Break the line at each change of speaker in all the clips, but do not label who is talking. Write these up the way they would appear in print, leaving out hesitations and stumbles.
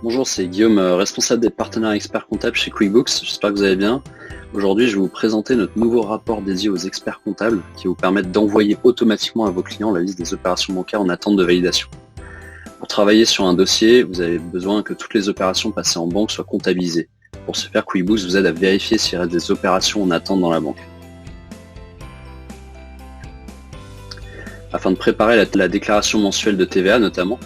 Bonjour, c'est Guillaume, responsable des partenaires experts comptables chez QuickBooks. J'espère que vous allez bien. Aujourd'hui, je vais vous présenter notre nouveau rapport dédié aux experts comptables qui vous permettent d'envoyer automatiquement à vos clients la liste des opérations bancaires en attente de validation. Pour travailler sur un dossier, vous avez besoin que toutes les opérations passées en banque soient comptabilisées. Pour ce faire, QuickBooks vous aide à vérifier s'il reste des opérations en attente dans la banque. Afin de préparer la déclaration mensuelle de TVA notamment,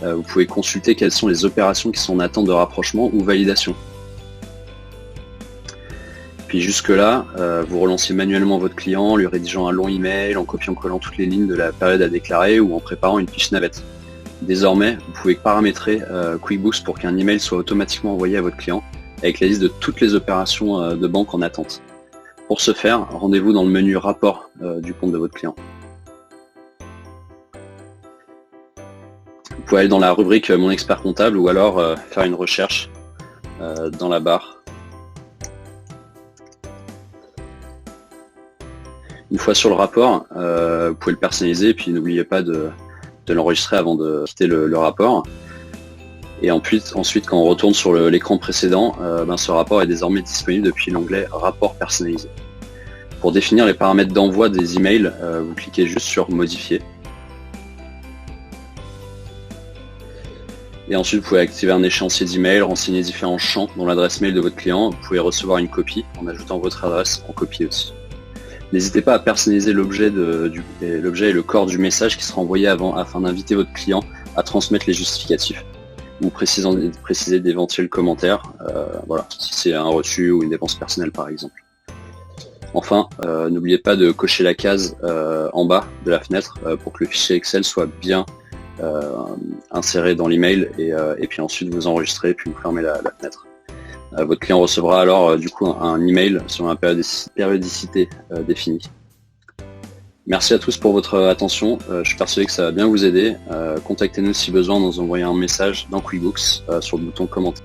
vous pouvez consulter quelles sont les opérations qui sont en attente de rapprochement ou validation. Puis jusque-là, vous relancez manuellement votre client en lui rédigeant un long email, en copiant-collant toutes les lignes de la période à déclarer ou en préparant une fiche navette. Désormais, vous pouvez paramétrer QuickBooks pour qu'un email soit automatiquement envoyé à votre client avec la liste de toutes les opérations de banque en attente. Pour ce faire, rendez-vous dans le menu rapport du compte de votre client. Vous pouvez aller dans la rubrique Mon expert comptable ou alors faire une recherche dans la barre. Une fois sur le rapport, vous pouvez le personnaliser et puis n'oubliez pas de l'enregistrer avant de quitter le rapport. Et ensuite quand on retourne sur l'écran précédent, ce rapport est désormais disponible depuis l'onglet Rapport personnalisé. Pour définir les paramètres d'envoi des emails, vous cliquez juste sur Modifier. Et ensuite, vous pouvez activer un échéancier d'email, renseigner différents champs dans l'adresse mail de votre client. Vous pouvez recevoir une copie en ajoutant votre adresse en copie aussi. N'hésitez pas à personnaliser l'objet et le corps du message qui sera envoyé afin d'inviter votre client à transmettre les justificatifs ou préciser d'éventuels commentaires, si c'est un reçu ou une dépense personnelle par exemple. Enfin, n'oubliez pas de cocher la case en bas de la fenêtre pour que le fichier Excel soit bien inséré dans l'email et puis ensuite vous enregistrez puis vous fermez la fenêtre. Votre client recevra alors un email sur une périodicité définie. Merci à tous pour votre attention, je suis persuadé que ça va bien vous aider. Contactez-nous si besoin en nous envoyant un message dans QuickBooks sur le bouton commentaire.